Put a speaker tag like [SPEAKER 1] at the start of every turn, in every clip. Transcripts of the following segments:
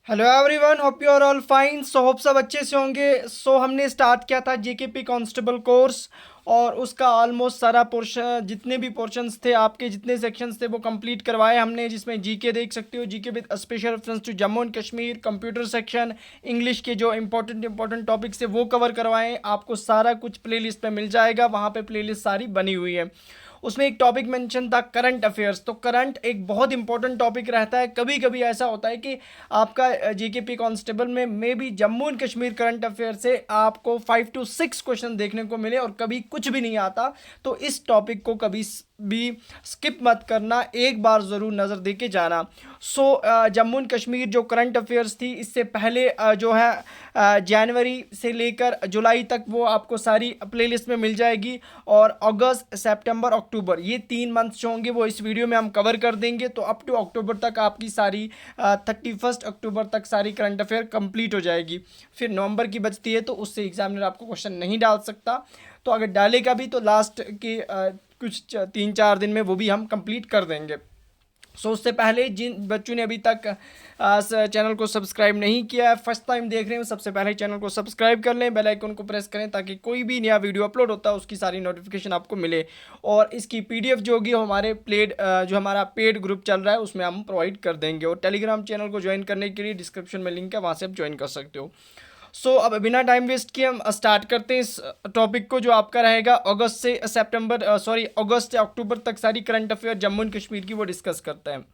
[SPEAKER 1] Hello everyone, hope you are all fine. Hope सब अच्छे से होंगे। हमने स्टार्ट किया था जीकेपी कांस्टेबल कोर्स और उसका ऑलमोस्ट सारा पोर्शन, जितने भी पोर्शंस थे, आपके जितने सेक्शंस थे वो कंप्लीट करवाए हमने, जिसमें जीके देख सकते हो, GK with special reference to Jammu and Kashmir, computer section, English के जो इंपॉर्टेंट टॉपिक्स थे वो कवर करवाए। आपको सारा कुछ प्लेलिस्ट पे मिल जाएगा, वहाँ पे प्लेलिस्ट सारी बनी हुई है। उसमें एक टॉपिक मेंशन था करंट अफेयर्स। तो करंट एक बहुत इंपॉर्टेंट टॉपिक रहता है। कभी कभी ऐसा होता है कि आपका जीकेपी कांस्टेबल में may be Jammu and Kashmir current affair से आपको 5 to 6 क्वेश्चन देखने को मिले और कभी कुछ भी नहीं आता। तो इस टॉपिक को कभी भी स्किप मत करना, एक बार ज़रूर नज़र दे के जाना। जम्मू एंड कश्मीर जो करंट अफेयर्स थी, इससे पहले जो है जनवरी से लेकर जुलाई तक वो आपको सारी प्लेलिस्ट में मिल जाएगी। और अगस्त, सितंबर, अक्टूबर, ये 3 मंथ्स जो होंगे वो इस वीडियो में हम कवर कर देंगे। तो अप टू अक्टूबर तक आपकी सारी 31 अक्टूबर तक सारी करंट अफेयर कंप्लीट हो जाएगी। फिर नवंबर की बचती है, तो उससे एग्जामिनर आपको क्वेश्चन नहीं डाल सकता। तो अगर डालेगा भी तो लास्ट के कुछ 3-4 दिन में वो भी हम कंप्लीट कर देंगे। उससे पहले जिन बच्चों ने अभी तक चैनल को सब्सक्राइब नहीं किया है, फर्स्ट टाइम देख रहे हैं, सबसे पहले चैनल को सब्सक्राइब कर लें, बेल आइकन को प्रेस करें ताकि कोई भी नया वीडियो अपलोड होता है उसकी सारी नोटिफिकेशन आपको मिले। और इसकी पीडीएफ जो होगी हमारे जो हमारा पेड ग्रुप चल रहा है उसमें हम प्रोवाइड कर देंगे। और टेलीग्राम चैनल को ज्वाइन करने के लिए डिस्क्रिप्शन में लिंक है, वहाँ से आप ज्वाइन कर सकते हो। अब बिना टाइम वेस्ट किए हम स्टार्ट करते हैं इस टॉपिक को, जो आपका रहेगा अगस्त से अक्टूबर तक सारी current affair Jammu and Kashmir की वो डिस्कस करते हैं।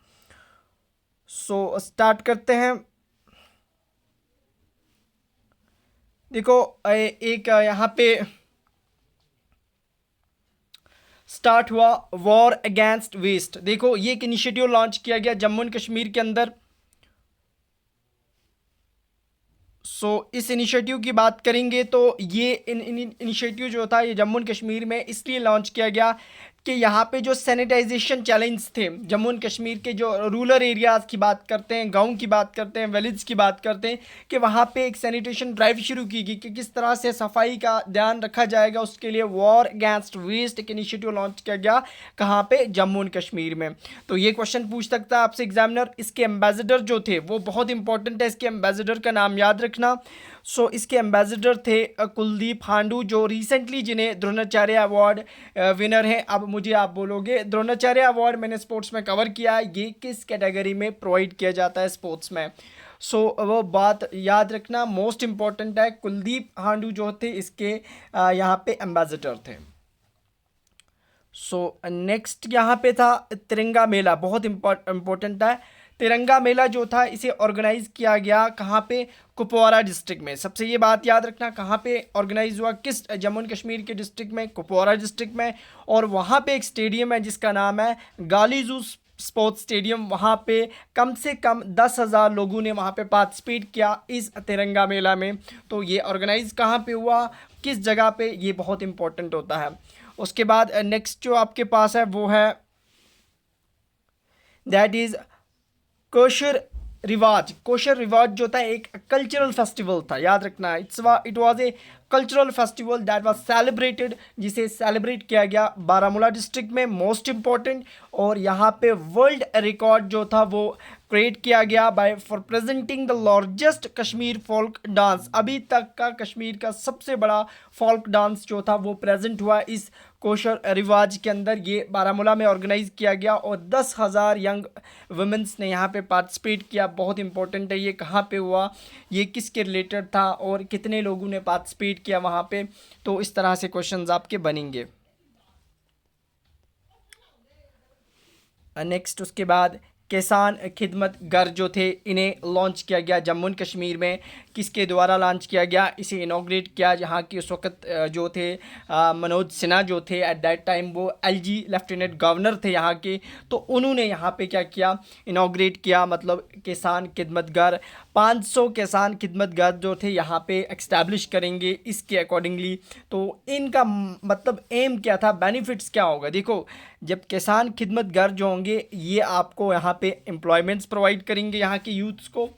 [SPEAKER 1] स्टार्ट करते हैं। देखो, एक यहाँ पे स्टार्ट हुआ वॉर अगेंस्ट वेस्ट। देखो, ये एक इनिशिएटिव लॉन्च किया गया जम्मू एंड कश्मीर के अंदर। इस इनिशिएटिव की बात करेंगे तो ये इनिशिएटिव जो था ये जम्मू एंड कश्मीर में इसलिए लॉन्च किया गया कि यहाँ पे जो सैनिटाइजेशन चैलेंज थे, जम्मू एंड कश्मीर के जो रूरल एरियाज़ की बात करते हैं, गांव की बात करते हैं, विलेज की बात करते हैं, कि वहाँ पे एक सैनिटेशन ड्राइव शुरू की गई कि किस तरह से सफाई का ध्यान रखा जाएगा। उसके लिए वॉर अगेंस्ट वेस्ट एक इनिशिएटिव लॉन्च किया गया। कहाँ पे? जम्मू एंड कश्मीर में। तो ये क्वेश्चन पूछ सकता है आपसे एग्जामिनर। इसके एम्बेसडर जो थे वो बहुत इंपॉर्टेंट है, इसके एम्बेसडर का नाम याद रखना। इसके एम्बेसडर थे कुलदीप हांडू, जो रिसेंटली जिन्हें द्रोणाचार्य अवार्ड विनर हैं। अब मुझे आप बोलोगे द्रोणाचार्य अवार्ड मैंने स्पोर्ट्स में कवर किया है, ये किस कैटेगरी में प्रोवाइड किया जाता है स्पोर्ट्स में? वो बात याद रखना, मोस्ट इंपॉर्टेंट है। कुलदीप हांडू जो थे इसके यहाँ पे एम्बेसडर थे। नेक्स्ट यहाँ पे था तिरंगा मेला, बहुत इम्पोर्टेंट है। तिरंगा मेला जो था इसे ऑर्गेनाइज किया गया कहाँ पे? कुपवारा डिस्ट्रिक्ट में। सबसे ये बात याद रखना, कहाँ पे ऑर्गेनाइज हुआ? किस जम्मू एंड कश्मीर के डिस्ट्रिक्ट में? कुपवारा डिस्ट्रिक्ट में। और वहाँ पे एक स्टेडियम है जिसका नाम है गालीजू स्पोर्ट्स स्टेडियम। वहाँ पे कम से कम 10,000 लोगों ने वहाँ पे पार्टिसिपेट किया इस तिरंगा मेला में। तो ये ऑर्गेनाइज कहाँ पे हुआ, किस जगह पे, ये बहुत इंपॉर्टेंट होता है। उसके बाद नेक्स्ट जो आपके पास है वो है दैट इज़ कोशर रिवाज। कोशर रिवाज जो था एक कल्चरल फेस्टिवल था, याद रखना। It was a cultural festival that was celebrated, जिसे सेलिब्रेट किया गया बारामूला डिस्ट्रिक्ट में, मोस्ट इम्पॉर्टेंट। और यहाँ पे वर्ल्ड रिकॉर्ड जो था वो क्रिएट किया गया by for presenting the largest Kashmir folk dance. अभी तक का कश्मीर का सबसे बड़ा फोल्क डांस जो था वो प्रेजेंट हुआ इस कोशर रिवाज के अंदर। ये बारामूला में ऑर्गेनाइज किया गया और 10,000 यंग वुमेंस ने यहाँ पे पार्टिसिपेट किया। बहुत इंपॉर्टेंट है, ये कहाँ पे हुआ, ये किसके रिलेटेड था और कितने लोगों ने पार्टिसिपेट किया वहाँ पे। तो इस तरह से क्वेश्चंस आपके बनेंगे। नेक्स्ट उसके बाद किसान खिदमत घर जो थे इन्हें लॉन्च किया गया जम्मू एंड कश्मीर में। किसके द्वारा लॉन्च किया गया? इसे इनॉग्रेट किया जहाँ की उस वक्त जो थे मनोज सिन्हा जो थे, एट दैट टाइम वो एलजी लेफ्टिनेंट गवर्नर थे यहाँ के। तो उन्होंने यहाँ पे क्या किया? इनॉग्रेट किया, मतलब किसान खिदमत घर। 500 किसान खिदमत घर जो थे यहाँ पे एक्स्टैब्लिश करेंगे इसके अकॉर्डिंगली। तो इनका मतलब एम क्या था, बेनिफिट्स क्या होगा? देखो, जब किसान खिदमत घर जो होंगे ये आपको यहाँ पे एम्प्लॉयमेंट्स प्रोवाइड करेंगे यहाँ के यूथ्स को।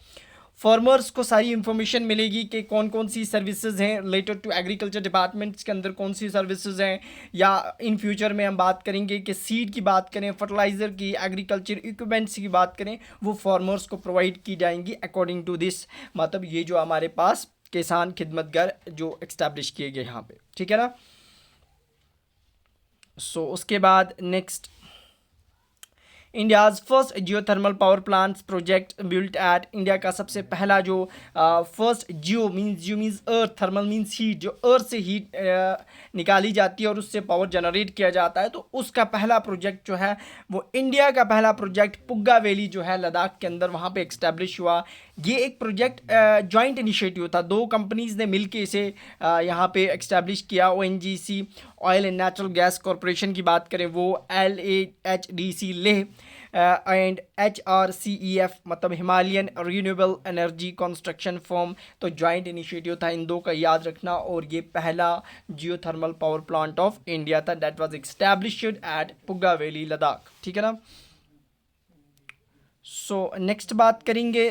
[SPEAKER 1] फार्मर्स को सारी इन्फॉर्मेशन मिलेगी कि कौन कौन सी सर्विसेज हैं रिलेटेड टू एग्रीकल्चर डिपार्टमेंट्स के अंदर, कौन सी सर्विसेज हैं, या इन फ्यूचर में हम बात करेंगे कि सीड की बात करें, फर्टिलाइज़र की, एग्रीकल्चर इक्विपमेंट्स की बात करें, वो फार्मर्स को प्रोवाइड की जाएंगी अकॉर्डिंग टू दिस। मतलब ये जो हमारे पास किसान खिदमतगर जो एक्स्टैब्लिश किए गए यहाँ पे, ठीक है ना। सो उसके बाद next, India's first geothermal power plants project built at, India का सबसे पहला जो फर्स्ट जियो means earth, thermal means heat, जो अर्थ से हीट निकाली जाती है और उससे पावर जनरेट किया जाता है, तो उसका पहला प्रोजेक्ट जो है वो इंडिया का पहला प्रोजेक्ट पुग्गा वैली जो है लद्दाख के अंदर, वहाँ पे एक्स्टेब्लिश हुआ। ये एक प्रोजेक्ट जॉइंट इनिशिएटिव था, दो कंपनीज़ ने मिलके इसे यहाँ पे एक्स्टेब्लिश किया। ONGC oil and natural gas corporation की बात करें वो, LAHDC लेह एंड HRCEF मतलब Himalayan renewable energy construction firm, तो जॉइंट इनिशिएटिव था इन दो का, याद रखना। और ये पहला geothermal power plant of India था, that was established at Puga valley Ladakh, ठीक है ना। सो नेक्स्ट बात करेंगे,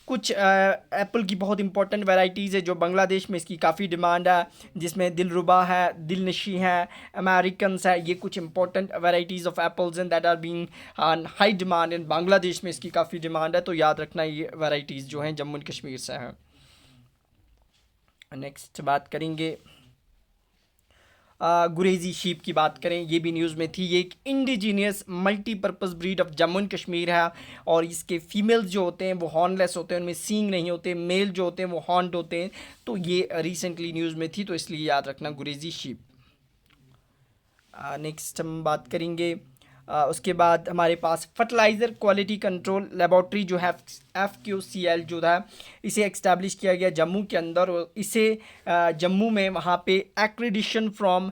[SPEAKER 1] कुछ एप्पल की बहुत इंपॉर्टेंट वैरायटीज़ है जो बांग्लादेश में इसकी काफ़ी डिमांड है, जिसमें दिलरुबा है, दिलनशी है, अमेरिकन्स है, ये कुछ important varieties of apples and that are being on high demand in Bangladesh में इसकी काफ़ी डिमांड है, तो याद रखना ये वैरायटीज़ जो हैं जम्मू एंड कश्मीर से हैं। नेक्स्ट बात करेंगे, गुरेजी शीप की बात करें, ये भी न्यूज़ में थी। ये एक indigenous multipurpose breed of Jammu and Kashmir है, और इसके फीमेल्स जो होते हैं वो हॉर्नलेस होते हैं, उनमें सींग नहीं होते, मेल जो होते हैं वो हॉर्न्ड होते हैं, तो ये रिसेंटली न्यूज़ में थी, तो इसलिए याद रखना गुरेजी शीप। नेक्स्ट हम बात करेंगे, उसके बाद हमारे पास फर्टिलाइज़र क्वालिटी कंट्रोल लेबॉर्ट्री जो है FQCL जो था, इसे एक्स्टैब्लिश किया गया जम्मू के अंदर, और इसे जम्मू में वहाँ पे एक्रीडिशन फ्रॉम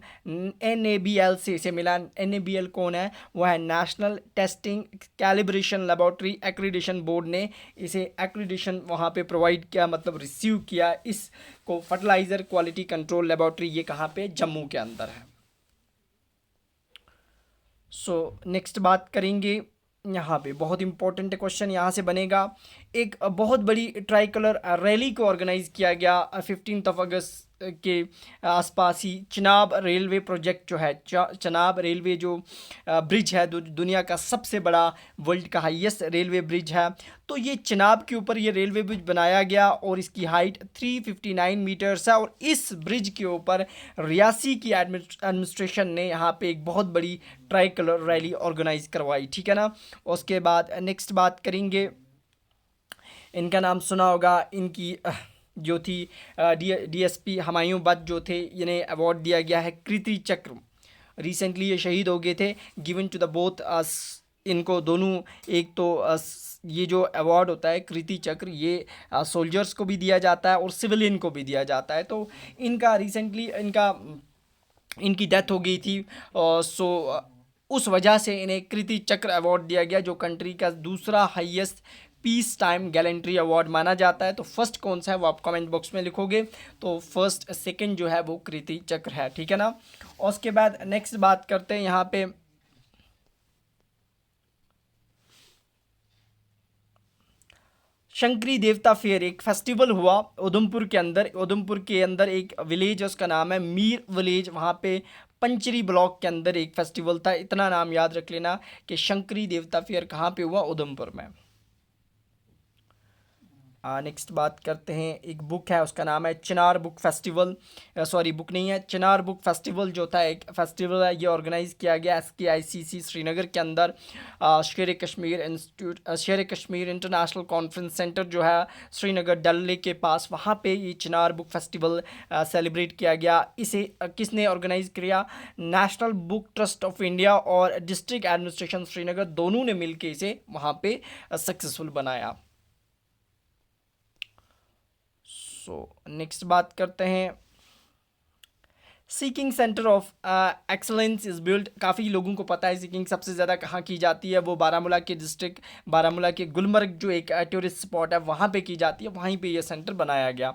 [SPEAKER 1] NABL से इसे मिला। NABL कौन है? वो है national testing calibration laboratory accreditation board ने इसे एक्रीडिशन वहाँ पे प्रोवाइड किया, मतलब रिसीव किया इसको, फर्टिलाइज़र क्वालिटी कंट्रोल लेबॉर्ट्री, ये कहाँ पे? जम्मू के अंदर है। सो नेक्स्ट बात करेंगे, यहाँ पे बहुत इंपॉर्टेंट क्वेश्चन यहाँ से बनेगा। एक बहुत बड़ी ट्राई कलर रैली को ऑर्गेनाइज़ किया गया 15 अगस्त के आसपास ही। चिनाब रेलवे प्रोजेक्ट जो है, चिनाब रेलवे जो ब्रिज है, दुनिया का सबसे बड़ा, वर्ल्ड का हाईएस्ट रेलवे ब्रिज है, तो ये चिनाब के ऊपर ये रेलवे ब्रिज बनाया गया और इसकी हाइट 359 मीटर्स है। और इस ब्रिज के ऊपर रियासी की एडमिनिस्ट्रेशन ने यहाँ पे एक बहुत बड़ी ट्राई कलर रैली ऑर्गेनाइज करवाई, ठीक है ना। उसके बाद नेक्स्ट बात करेंगे, इनका नाम सुना होगा, इनकी जो थी DSP हुमायूं बट जो थे, इन्हें अवार्ड दिया गया है कीर्ति चक्र। रिसेंटली ये शहीद हो गए थे, गिवन टू द बोथ इनको दोनों, एक तो ये जो अवार्ड होता है कीर्ति चक्र, ये सोल्जर्स को भी दिया जाता है और सिविलियन को भी दिया जाता है, तो इनका रिसेंटली इनकी डेथ हो गई थी, सो उस वजह से इन्हें कीर्ति चक्र अवार्ड दिया गया, जो कंट्री का दूसरा highest peace time gallantry award माना जाता है। तो फर्स्ट कौन सा है वो आप कमेंट बॉक्स में लिखोगे, तो फर्स्ट सेकंड जो है वो कीर्ति चक्र है, ठीक है ना। और उसके बाद नेक्स्ट बात करते हैं यहाँ पे, शंकरी देवता फेयर, एक फेस्टिवल हुआ उधमपुर के अंदर। उधमपुर के अंदर एक विलेज है, उसका नाम है मीर विलेज, वहाँ पे पंचरी ब्लॉक के अंदर एक फेस्टिवल था। इतना नाम याद रख लेना कि शंकरी देवता फेयर कहाँ पे हुआ? उधमपुर में। नेक्स्ट बात करते हैं, एक बुक है उसका नाम है चिनार बुक फेस्टिवल, सॉरी बुक नहीं है, चिनार बुक फेस्टिवल जो था एक फेस्टिवल है, ये ऑर्गेनाइज़ किया गया SKICC श्रीनगर के अंदर। शेर कश्मीर इंस्टीट्यूट, शेर कश्मीर इंटरनेशनल कॉन्फ्रेंस सेंटर जो है श्रीनगर डल लेक के पास, वहाँ पे ये चिनार बुक फेस्टिवल सेलिब्रेट किया गया। इसे किसने ऑर्गेनाइज़ किया? National book trust of India और डिस्ट्रिक्ट एडमिनिस्ट्रेशन श्रीनगर, दोनों ने मिल के इसे वहाँ पे सक्सेसफुल बनाया। नेक्स्ट बात करते हैं, seeking centre of excellence is build. काफ़ी लोगों को पता है सीकिंग सबसे ज़्यादा कहाँ की जाती है, वो बारामूला के डिस्ट्रिक्ट, बारामूला के गुलमर्ग जो एक टूरिस्ट स्पॉट है वहाँ पे की जाती है, वहीं पे ये सेंटर बनाया गया।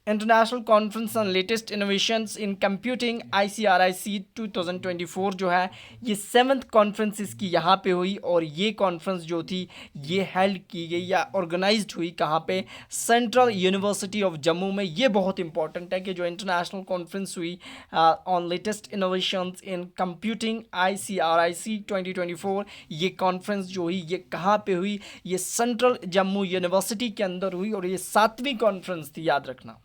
[SPEAKER 1] International conference on latest innovations in computing ICRIC 2024 जो है ये 7th कॉन्फ्रेंस इसकी यहाँ पे हुई, और ये कॉन्फ्रेंस जो थी ये हेल्ड की गई या ऑर्गेनाइज्ड हुई कहाँ पे, सेंट्रल यूनिवर्सिटी ऑफ जम्मू में। ये बहुत इंपॉर्टेंट है कि जो इंटरनेशनल कॉन्फ्रेंस हुई on latest innovations in computing ICRIC 2024, ये कॉन्फ्रेंस जो हुई ये कहाँ पे हुई, ये सेंट्रल जम्मू यूनिवर्सिटी के अंदर हुई, और ये 7वीं कॉन्फ्रेंस थी, याद रखना।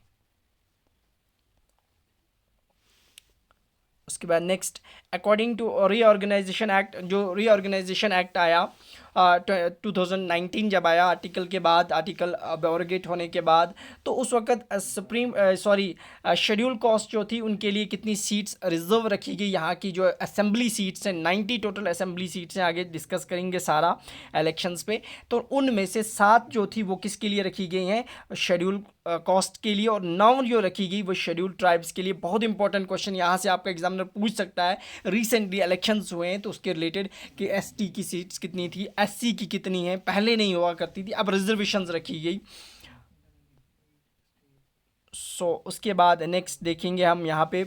[SPEAKER 1] उसके बाद next, according to reorganisation act, जो रीऑर्गेनाइजेशन एक्ट आया 2019 जब आया आर्टिकल के बाद, आर्टिकल अबरोगेट होने के बाद, तो उस वक्त शेड्यूल कास्ट जो थी उनके लिए कितनी सीट्स रिजर्व रखी गई। यहाँ की जो असेंबली सीट्स हैं 90 टोटल असेंबली सीट्स हैं, आगे डिस्कस करेंगे सारा इलेक्शंस पे। तो उनमें से 7 जो थी वो किसके लिए रखी गई हैं, शेड्यूल कास्ट के लिए, और 9 जो रखी गई वो शेड्यूल ट्राइब्स के लिए। बहुत इंपॉर्टेंट क्वेश्चन यहाँ से आपका एग्जामिनर पूछ सकता है, रिसेंटली इलेक्शंस हुए हैं तो उसके रिलेटेड कि ST की सीट्स कितनी थी, SC की कितनी है, पहले नहीं हुआ करती थी, अब रिजर्वेशंस रखी गई। उसके बाद नेक्स्ट देखेंगे हम यहाँ पे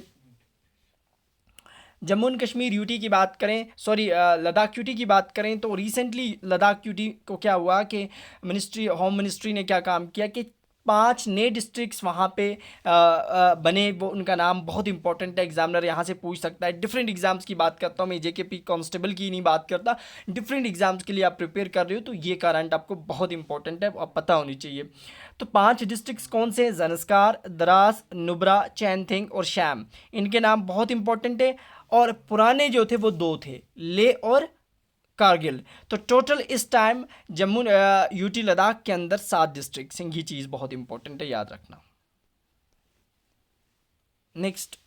[SPEAKER 1] जम्मू एंड कश्मीर यूटी की बात करें, लद्दाख यूटी की बात करें, तो रिसेंटली लद्दाख यूटी को क्या हुआ कि होम मिनिस्ट्री ने क्या काम किया कि 5 नए डिस्ट्रिक्ट्स वहाँ पे बने। वो उनका नाम बहुत इंपॉर्टेंट है, एग्जामिनर यहाँ से पूछ सकता है। डिफरेंट एग्जाम्स की बात करता हूँ मैं, JKP कांस्टेबल की नहीं बात करता, डिफरेंट एग्जाम्स के लिए आप प्रिपेयर कर रहे हो तो ये करंट आपको बहुत इंपॉर्टेंट है, आप पता होनी चाहिए। तो 5 डिस्ट्रिक्ट्स कौन से, ज़नस्कार, द्रास, नुब्रा, चैनथिंग और शैम, इनके नाम बहुत इंपॉर्टेंट है। और पुराने जो थे वो 2 थे, ले और कारगिल। तो टोटल इस टाइम जम्मू यूटी लद्दाख के अंदर 7 डिस्ट्रिक्ट हैं, ये चीज़ बहुत इंपॉर्टेंट है, याद रखना। नेक्स्ट,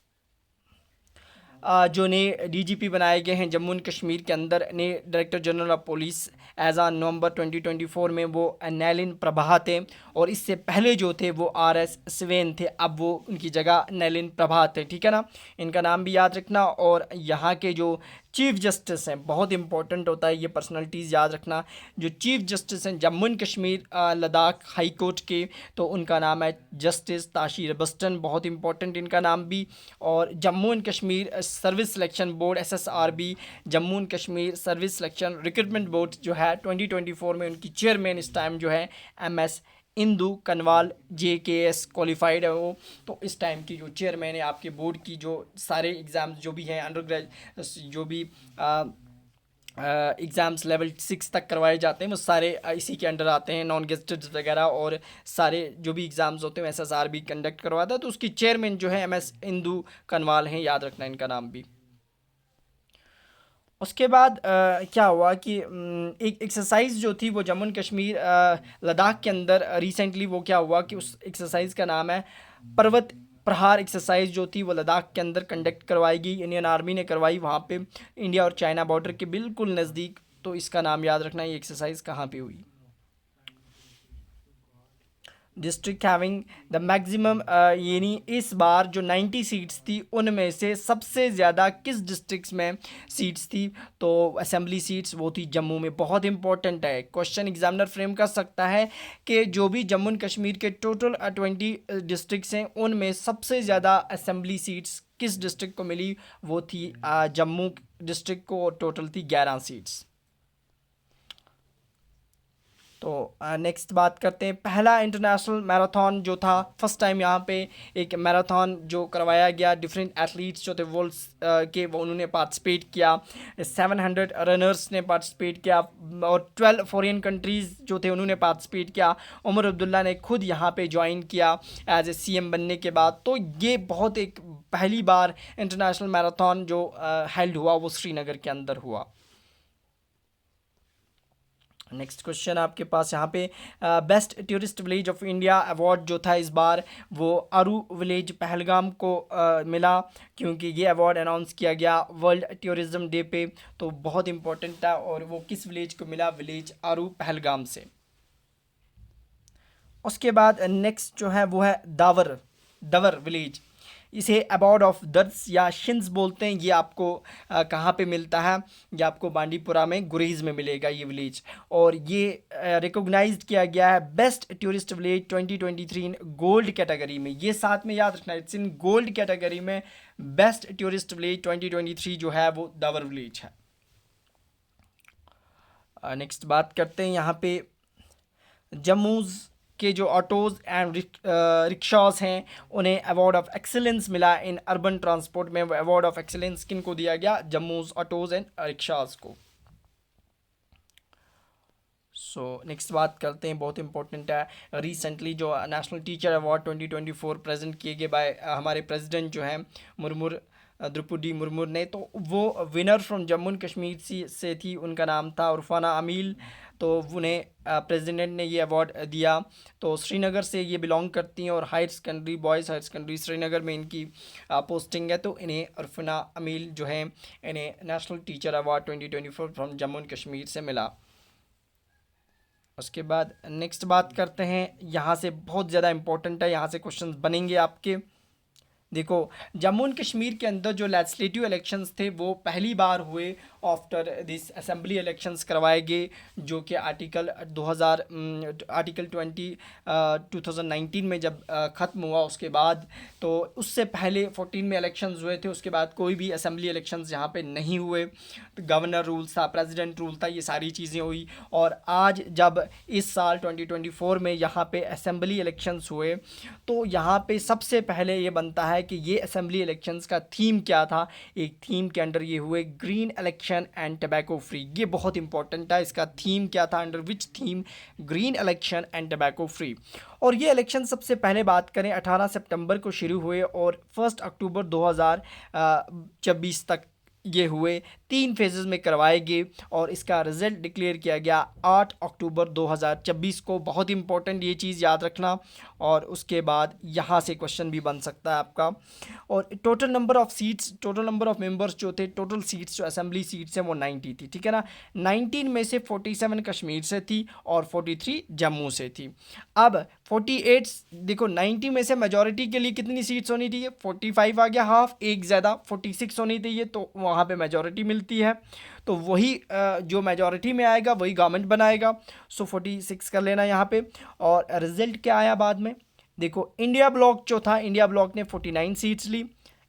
[SPEAKER 1] जो नए DGP बनाए गए हैं जम्मू एंड कश्मीर के अंदर, नए director general of police as on November 2024 में वो नैलिन प्रभा थे, और इससे पहले जो थे वो RS स्वेन थे, अब वो उनकी जगह नैलिन प्रभा थे, ठीक है ना, इनका नाम भी याद रखना। और यहाँ के जो चीफ जस्टिस हैं, बहुत इंपॉर्टेंट होता है ये पर्सनालिटीज़ याद रखना, जो चीफ जस्टिस हैं Jammu and Kashmir Ladakh high court के, तो उनका नाम है जस्टिस ताशीर बस्टन, बहुत इंपॉर्टेंट इनका नाम भी। और Jammu and Kashmir service selection board SSRB, Jammu and Kashmir service selection recruitment board जो है 2024 में उनकी चेयरमैन इस टाइम जो है MS Indu Kanwal, JKS qualified है वो। तो इस टाइम की जो चेयरमैन है आपके बोर्ड की, जो सारे एग्ज़ाम्स जो भी हैं जो भी एग्ज़ाम्स लेवल 6 तक करवाए जाते हैं वो सारे इसी के अंडर आते हैं, नॉन गेस्टेड वगैरह, और सारे जो भी एग्ज़ाम्स होते हैं SSRB कंडक्ट करवाता है। तो उसकी चेयरमैन जो है MS इंदु कनवाल हैं, याद रखना इनका नाम भी। उसके बाद क्या हुआ कि एक एक्सरसाइज जो थी वो जम्मू एंड कश्मीर लद्दाख के अंदर रिसेंटली वो क्या हुआ कि उस एक्सरसाइज का नाम है पर्वत प्रहार एक्सरसाइज, जो थी वो लद्दाख के अंदर कंडक्ट करवाई गई, इंडियन आर्मी ने करवाई वहाँ पे इंडिया और चाइना बॉर्डर के बिल्कुल नज़दीक। तो इसका नाम याद रखना, ये एक्सरसाइज कहाँ पे हुई। डिस्ट्रिक्ट हैविंग द मैक्सिमम, यानी इस बार जो 90 सीट्स थी उनमें से सबसे ज़्यादा किस डिस्ट्रिक्ट्स में सीट्स थी, तो असेंबली सीट्स वो थी जम्मू में। बहुत इंपॉर्टेंट है, क्वेश्चन एग्जामिनर फ्रेम कर सकता है कि जो भी जम्मू एंड कश्मीर के टोटल 20 डिस्ट्रिक्ट्स हैं उनमें सबसे ज़्यादा असेंबली सीट्स किस डिस्ट्रिक्ट को मिली, वो थी जम्मू डिस्ट्रिक्ट को, और टोटल थी 11 सीट्स। तो नेक्स्ट बात करते हैं, पहला इंटरनेशनल मैराथन जो था, फर्स्ट टाइम यहाँ पे एक मैराथन जो करवाया गया, डिफरेंट एथलीट्स जो थे वर्ल्ड के वो उन्होंने पार्टिसिपेट किया, 700 रनर्स ने पार्टिसिपेट किया, और 12 फॉरेन कंट्रीज़ जो थे उन्होंने पार्टिसिपेट किया। उमर अब्दुल्ला ने खुद यहाँ पे ज्वाइन किया एज ए CM बनने के बाद। तो ये बहुत एक पहली बार इंटरनेशनल मैराथन जो हेल्ड हुआ वो श्रीनगर के अंदर हुआ। नेक्स्ट क्वेश्चन आपके पास यहाँ पे best tourist village of India award जो था इस बार वो आरू विलेज पहलगाम को मिला, क्योंकि ये अवार्ड अनाउंस किया गया वर्ल्ड टूरिज्म डे पे। तो बहुत इंपॉर्टेंट था, और वो किस विलेज को मिला, विलेज आरू पहलगाम से। उसके बाद नेक्स्ट जो है वो है दावर विलेज। इसे अवार्ड ऑफ दर्स या शिन्स बोलते हैं। ये आपको कहाँ पे मिलता है? ये आपको बांडीपुरा में, गुरेज में मिलेगा ये विलेज। और ये रिकॉग्नाइज्ड किया गया है best tourist village 2023 in gold category में। ये साथ में याद रखना, इट्स इन गोल्ड कैटेगरी में बेस्ट टूरिस्ट विलेज 2023 जो है वो दावर विलेज है। नेक्स्ट बात करते हैं यहाँ पे जम्मूज़ के जो ऑटोज़ एंड रिक्शास हैं उन्हें अवार्ड ऑफ एक्सीलेंस मिला इन अर्बन ट्रांसपोर्ट में। अवार्ड ऑफ एक्सीलेंस किन को दिया गया? जम्मूज़ ऑटोज़ एंड रिक्शास को। सो नेक्स्ट बात करते हैं, बहुत इंपॉर्टेंट है। रिसेंटली जो नेशनल टीचर अवार्ड 2024 प्रेजेंट किए गए बाय हमारे प्रेसिडेंट जो हैं मुर्मू, द्रौपदी मुर्मू ने, तो वो winner from Jammu and Kashmir से थी, उनका नाम था उरफाना अमील। तो उन्हें प्रेसिडेंट ने ये अवार्ड दिया। तो श्रीनगर से ये बिलोंग करती हैं और higher secondary, boys higher secondary Srinagar में इनकी पोस्टिंग है। तो इन्हें उरफाना अमील जो है, इन्हें national teacher award 2024 from Jammu and Kashmir से मिला। उसके बाद नेक्स्ट बात करते हैं, यहाँ से बहुत ज़्यादा इंपॉर्टेंट है, यहाँ से क्वेश्चंस बनेंगे आपके। देखो, जम्मू एंड कश्मीर के अंदर जो लेजिस्लेटिव इलेक्शंस थे वो पहली बार हुए आफ्टर दिस असेंबली इलेक्शंस करवाए गए, जो कि आर्टिकल 2019 में जब ख़त्म हुआ उसके बाद। तो उससे पहले 14 में इलेक्शंस हुए थे, उसके बाद कोई भी असेंबली इलेक्शंस यहाँ पे नहीं हुए। तो गवर्नर रूल था, प्रेसिडेंट रूल था, ये सारी चीज़ें हुई। और आज जब इस साल 2024 में यहाँ पे असेंबली इलेक्शंस हुए, तो यहाँ पे सबसे पहले ये बनता है कि ये असेंबली इलेक्शंस का थीम क्या था। एक थीम के अंडर ये हुए green election and tobacco free. ये बहुत इंपॉर्टेंट है, इसका थीम क्या था, under which theme? Green election and tobacco free. और ये इलेक्शन सबसे पहले बात करें 18 सितंबर को शुरू हुए और 1 अक्टूबर 2024 तक ये हुए, 3 फेजेस में करवाए गए। और इसका रिज़ल्ट डिक्लेयर किया गया 8 अक्टूबर 2024 को। बहुत इंपॉर्टेंट ये चीज़ याद रखना। और उसके बाद यहाँ से क्वेश्चन भी बन सकता है आपका। और total number of seats, total number of members जो थे, टोटल सीट्स जो असेंबली सीट्स हैं वो 90 थी, ठीक है ना। 19 में से 47 कश्मीर से थी और 43 जम्मू से थी। अब 48, देखो 90 में से मेजॉरिटी के लिए कितनी सीट्स होनी चाहिए? 45 आ गया, हाफ, एक ज़्यादा 46 होनी चाहिए, तो वहाँ पे मेजॉरिटी मिलती है। तो वही जो मेजॉरिटी में आएगा वही गवर्नमेंट बनाएगा। सो 46 कर लेना यहाँ पे। और रिजल्ट क्या आया बाद में? देखो, इंडिया ब्लॉक जो था, इंडिया ब्लॉक ने 49 सीट्स ली,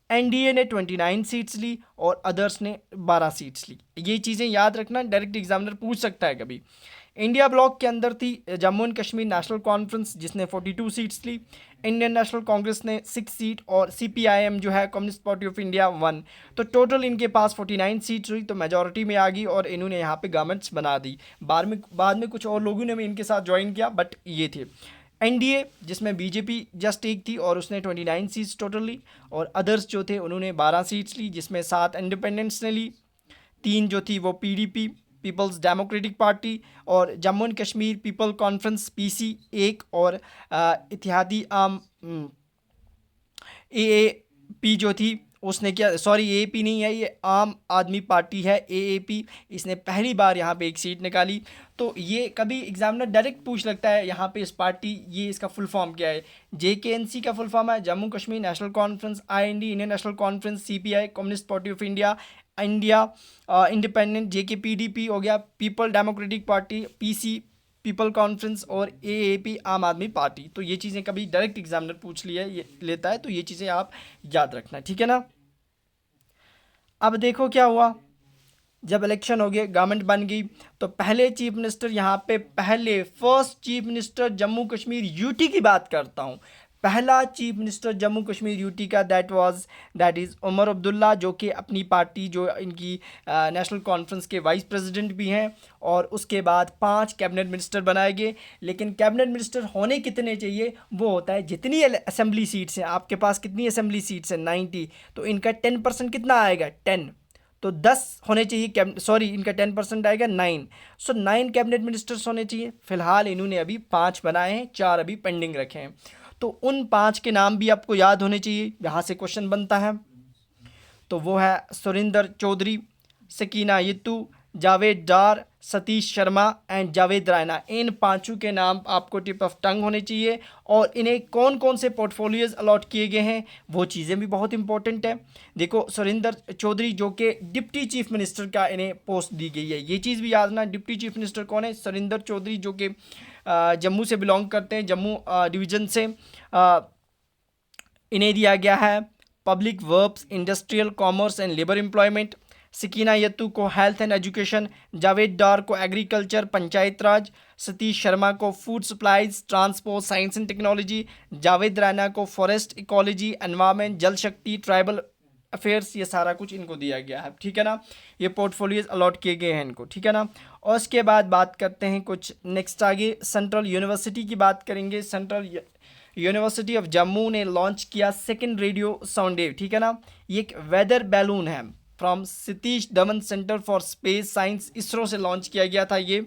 [SPEAKER 1] एनडीए ने 29 सीट्स ली और अदर्स ने 12 सीट्स ली। ये चीज़ें याद रखना, डायरेक्ट एग्जामिनर पूछ सकता है कभी। इंडिया ब्लॉक के अंदर थी Jammu and Kashmir national conference, जिसने 42 सीट्स ली, इंडियन नेशनल कांग्रेस ने 6 सीट और सीपीआईएम जो है कम्युनिस्ट पार्टी ऑफ इंडिया 1। तो टोटल इनके पास 49 सीट्स हुई, तो मेजॉरिटी में आ गई और इन्होंने यहाँ पे गवर्नमेंट्स बना दी। बाद में कुछ और लोगों ने भी इनके साथ ज्वाइन किया, बट ये थे। एनडीए जिसमें बीजेपी जस्ट एक थी और उसने 29 सीट्स टोटल ली, और अदर्स जो थे उन्होंने 12 सीट्स ली, जिसमें 7 इंडिपेंडेंट्स ने ली, 3 जो थी वो पीडीपी पीपल्स डेमोक्रेटिक पार्टी और Jammu and Kashmir people conference PC 1 और इत्तेहादी आम एएपी जो थी उसने क्या, सॉरी एएपी नहीं है, ये आम आदमी पार्टी है एएपी, इसने पहली बार यहाँ पे एक सीट निकाली। तो ये कभी एग्जामिनर डायरेक्ट पूछ लगता है यहाँ पे इस पार्टी, ये इसका फुल फॉर्म क्या है? जेकेएनसी का फुल फॉर्म है Jammu Kashmir national conference, IND Indian national conference, CPI communist party of India, independent JKPDP हो गया, people democratic party PC people conference, और एएपी आम आदमी पार्टी। तो ये चीज़ें कभी डायरेक्ट एग्जामिनर पूछ लेता है, तो ये चीज़ें आप याद रखना, ठीक है ना। अब देखो क्या हुआ, जब इलेक्शन हो गए, गवर्नमेंट बन गई, तो पहले चीफ मिनिस्टर यहाँ पे, first chief minister Jammu Kashmir UT की बात करता हूँ, पहला chief minister Jammu Kashmir UT का दैट इज़ उमर अब्दुल्ला, जो कि अपनी पार्टी, जो इनकी नेशनल कॉन्फ्रेंस के वाइस प्रेसिडेंट भी हैं। और उसके बाद 5 कैबिनेट मिनिस्टर बनाए गए। लेकिन कैबिनेट मिनिस्टर होने कितने चाहिए? वो होता है जितनी असेंबली सीट्स हैं, आपके पास कितनी असेंबली सीट्स हैं 90, तो इनका 10% कितना आएगा? 10। तो 10 होने चाहिए, सॉरी इनका 10% आएगा 9। सो 9 कैबिनेट मिनिस्टर्स होने चाहिए। फिलहाल इन्होंने अभी 5 बनाए हैं, 4 अभी पेंडिंग रखे हैं। तो उन 5 के नाम भी आपको याद होने चाहिए, यहाँ से क्वेश्चन बनता है। तो वो है सुरिंदर चौधरी, सकीना यत्तू, जावेद डार, सतीश शर्मा एंड जावेद रैना। इन पांचों के नाम आपको टिप ऑफ टंग होने चाहिए। और इन्हें कौन कौन से पोर्टफोलियोज अलॉट किए गए हैं वो चीज़ें भी बहुत इंपॉर्टेंट है। देखो, सुरेंद्र चौधरी जो कि डिप्टी चीफ मिनिस्टर का इन्हें पोस्ट दी गई है, ये चीज़ भी याद रखना। डिप्टी चीफ मिनिस्टर कौन है? सुरेंद्र चौधरी, जो कि जम्मू से बिलोंग करते हैं, जम्मू डिवीज़न से। इन्हें दिया गया है public works, industrial, commerce and labour employment. Sakina Yattoo को health and education, Javed Dar को एग्रीकल्चर, पंचायत राज, सतीश शर्मा को food supplies, transport, science and technology, Javed Raina को फॉरेस्ट इकोलॉजी, एनवायरमेंट, जल शक्ति, ट्राइबल अफेयर्स। ये सारा कुछ इनको दिया गया है, ठीक है ना। ये पोर्टफोलियोज अलॉट किए गए हैं इनको, ठीक है ना। और उसके बाद बात करते हैं कुछ नेक्स्ट आगे सेंट्रल यूनिवर्सिटी की बात करेंगे। सेंट्रल यूनिवर्सिटी ऑफ जम्मू ने लॉन्च किया सेकंड रेडियो साउंड वेव, ठीक है ना। ये एक वेदर बैलून है from Satish Dhawan centre for space science, ISRO से लॉन्च किया गया था ये।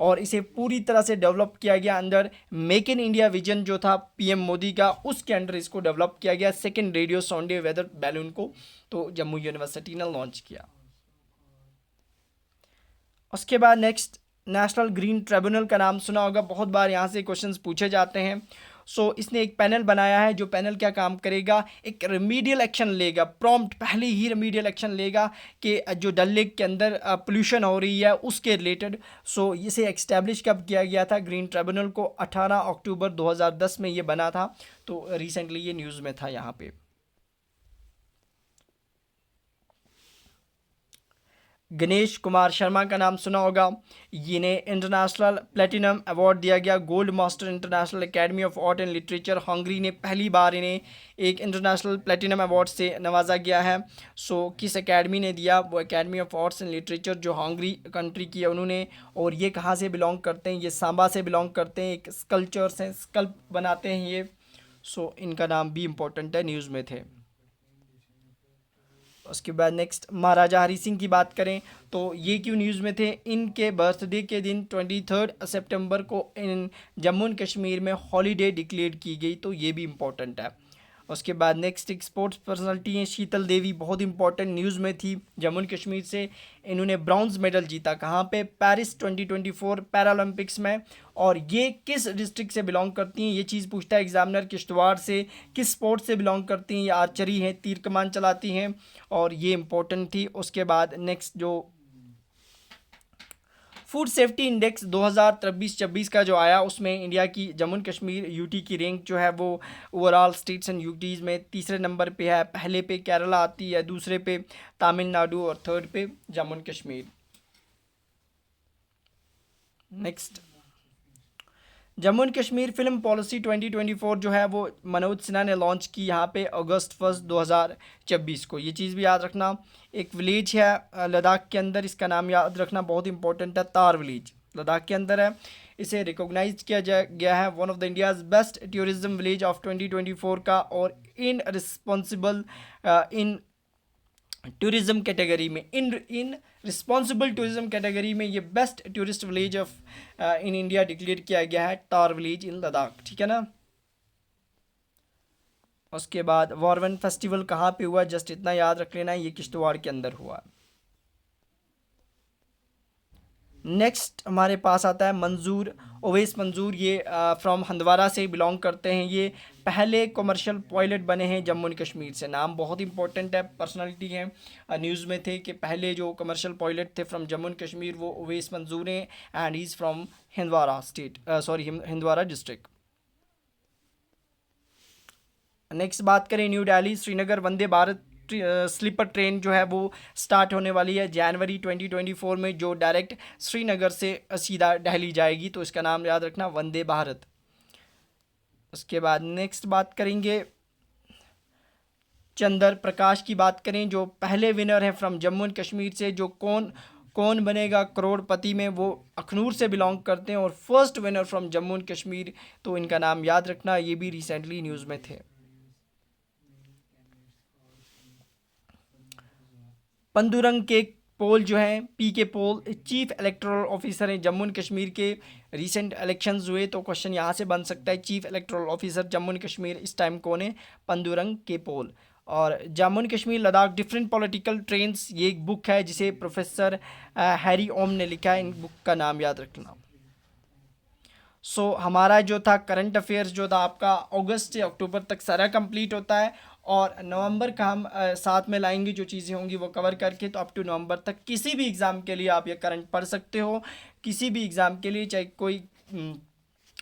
[SPEAKER 1] और इसे पूरी तरह से डेवलप किया गया under make in India vision जो था पीएम मोदी का, उसके अंडर इसको डेवलप किया गया second radio sound wave weather balloon को। तो जम्मू यूनिवर्सिटी ने लॉन्च किया। उसके बाद नेक्स्ट, नेशनल ग्रीन ट्रिब्यूनल का नाम सुना होगा, बहुत बार यहाँ से क्वेश्चंस पूछे जाते हैं। इसने एक पैनल बनाया है, जो पैनल क्या काम करेगा, एक रेमीडियल एक्शन लेगा, प्रॉम्प्ट पहले ही रेमीडियल एक्शन लेगा कि जो डल लेक के अंदर पोल्यूशन हो रही है उसके रिलेटेड। इसे एक्स्टेब्लिश कब किया गया था ग्रीन ट्रिब्यूनल को? 18 अक्टूबर 2010 में ये बना था। तो रिसेंटली ये न्यूज़ में था यहाँ पे। गणेश कुमार शर्मा का नाम सुना होगा, इन्हें इंटरनेशनल प्लेटिनम अवार्ड दिया गया। Gold master international academy of art and literature Hungary ने पहली बार इन्हें एक इंटरनेशनल प्लेटिनम अवार्ड से नवाजा गया है। किस एकेडमी ने दिया? वो academy of arts and literature जो हंगरी कंट्री की है उन्होंने। और ये कहाँ से बिलोंग करते हैं? ये सांबा से बिलोंग करते हैं। एक स्कल्पचर्स हैं, स्कल्प बनाते हैं ये। इनका नाम भी इम्पोर्टेंट है, न्यूज़ में थे। उसके बाद नेक्स्ट, महाराजा हरी सिंह की बात करें तो ये क्यों न्यूज़ में थे? इनके बर्थडे के दिन 23 सितंबर को इन जम्मू एंड कश्मीर में हॉलीडे डिक्लेयर की गई, तो ये भी इम्पोर्टेंट है। उसके बाद नेक्स्ट, एक स्पोर्ट्स पर्सनालिटी हैं शीतल देवी, बहुत इंपॉर्टेंट न्यूज़ में थी। जम्मू एंड कश्मीर से इन्होंने ब्रॉन्ज मेडल जीता, कहाँ पे? पेरिस 2024 पैरालंपिक्स में। और ये किस डिस्ट्रिक्ट से बिलोंग करती हैं? ये चीज़ पूछता है एग्जामिनर, किश्तवाड़ से। किस स्पोर्ट से बिलोंग करती हैं? ये आर्चरी हैं, तीर कमान चलाती हैं, और ये इंपॉर्टेंट थी। उसके बाद नेक्स्ट, जो फूड सेफ्टी इंडेक्स 2023-24 का जो आया, उसमें इंडिया की जम्मू एंड कश्मीर यूटी की रैंक जो है वो ओवरऑल स्टेट्स एंड यूटीज़ में तीसरे नंबर पे है। पहले पे केरला आती है, दूसरे पे तमिलनाडु और थर्ड पे Jammu and Kashmir. Next, Jammu and Kashmir film policy 2024 जो है वो मनोज सिन्हा ने लॉन्च की यहाँ पे अगस्त 1 2024 को। ये चीज़ भी याद रखना। एक विलेज है लद्दाख के अंदर, इसका नाम याद रखना, बहुत इंपॉर्टेंट है, तार विलेज लद्दाख के अंदर है। इसे रिकॉग्नाइज किया गया है one of the India's best tourism village of 2024 का। और इन रिस्पॉन्सिबल इन टूरिज्म कैटेगरी में, इन रिस्पॉन्सिबल टूरिज्म कैटेगरी में ये best tourist village of in India declare किया गया है, तार विलेज इन लद्दाख, ठीक है ना। उसके बाद वारवन फेस्टिवल कहाँ पे हुआ? जस्ट इतना याद रख लेना, ये किश्तवाड़ के अंदर हुआ। नेक्स्ट हमारे पास आता है मंजूर, ओवैस मंजूर। ये फ्रॉम हंदवारा से बिलोंग करते हैं। ये पहले कमर्शियल पायलट बने हैं जम्मू एंड कश्मीर से। नाम बहुत इंपॉर्टेंट है, पर्सनालिटी है, न्यूज़ में थे कि पहले जो कमर्शियल पायलट थे फ्रॉम जम्मू एंड कश्मीर वो ओवैस मंजूर हैं, and he is from Handwara state, Handwara district. Next बात करें new Delhi Srinagar Vande Bharat sleeper train जो है वो स्टार्ट होने वाली है जनवरी 2024 में, जो डायरेक्ट श्रीनगर से सीधा दिल्ली जाएगी। तो इसका नाम याद रखना, वंदे भारत। उसके बाद नेक्स्ट बात करेंगे चंदर प्रकाश की बात करें, जो पहले विनर हैं फ्रॉम जम्मू एंड कश्मीर से। जो कौन बनेगा करोड़पति में, वो अखनूर से बिलोंग करते हैं, और first winner from Jammu and Kashmir. तो इनका नाम याद रखना, ये भी रिसेंटली न्यूज़ में थे। पंदुरंग के पोल जो हैं, पी के पोल चीफ इलेक्टोरल ऑफिसर हैं जम्मू एंड कश्मीर के। रिसेंट इलेक्शंस हुए तो क्वेश्चन यहाँ से बन सकता है, chief electoral officer Jammu and Kashmir इस टाइम कौन है? पंदुरंग के पोल। और Jammu and Kashmir Ladakh different political trends, ये एक बुक है जिसे प्रोफेसर हैरी ओम ने लिखा है। इन बुक का नाम याद रखना। हमारा जो था करंट अफेयर्स जो था आपका अगस्त से अक्टूबर तक सारा कंप्लीट होता है, और नवंबर का हम साथ में लाएंगे जो चीज़ें होंगी वो कवर करके। तो अप टू नवंबर तक किसी भी एग्ज़ाम के लिए आप ये करंट पढ़ सकते हो, किसी भी एग्ज़ाम के लिए, चाहे कोई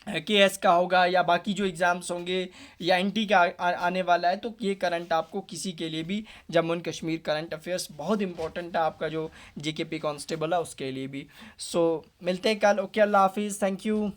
[SPEAKER 1] केएस का होगा या बाकी जो एग्ज़ाम्स होंगे या एनटी का आने वाला है, तो ये करंट आपको किसी के लिए भी, Jammu and Kashmir current affairs बहुत इंपॉर्टेंट है आपका जो जीकेपी कांस्टेबल है उसके लिए भी। मिलते हैं कल। ओके, अल्लाह हाफिज़, थैंक यू।